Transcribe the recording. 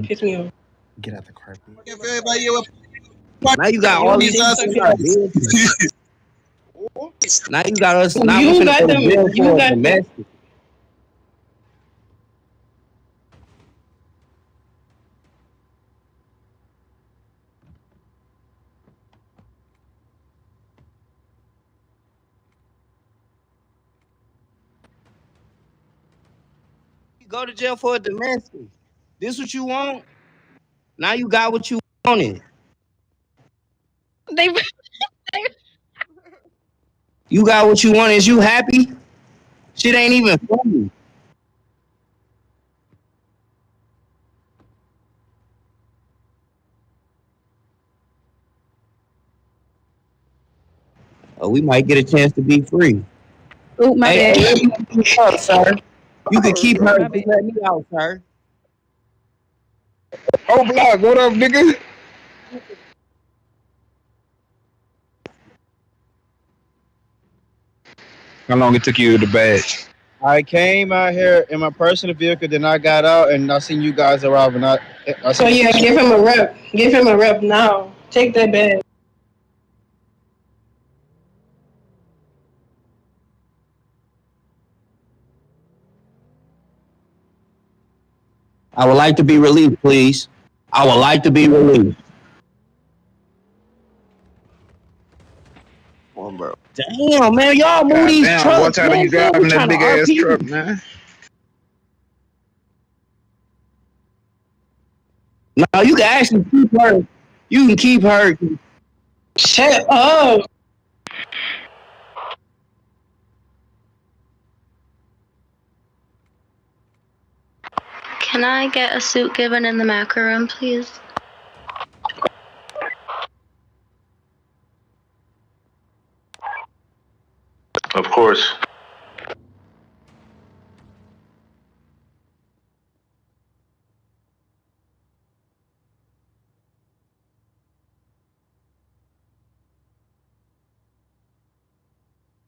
Piss me off. Get out the carpet. Now you got all these people in our business. Now you got us. Now we You finna got go to them. jail You for got them. domestic. You go to jail for a domestic. This what you want? Now you got what you wanted. They. You got what you wanted. Is you happy? Shit ain't even funny. We might get a chance to be free. Oh, my Hey, bad. let me up, sir. You can keep her. My Just bad. let me out, sir. Oh, Block, what up, nigga? How long it took you to the badge? I came out here in my personal vehicle, then I got out and I seen you guys arrive, and I So seen. yeah, give him a rep. Give him a rep now. Take that bag. I would like to be released, please. I would like to be released. One, bro. Damn, man, y'all move God these damn, what trucks, title man. you Damn, we driving that trying to big ass RP. truck, man? No, you can actually keep her. You can keep her. Shut up. Can I get a suit given in the macro room, please? Of course.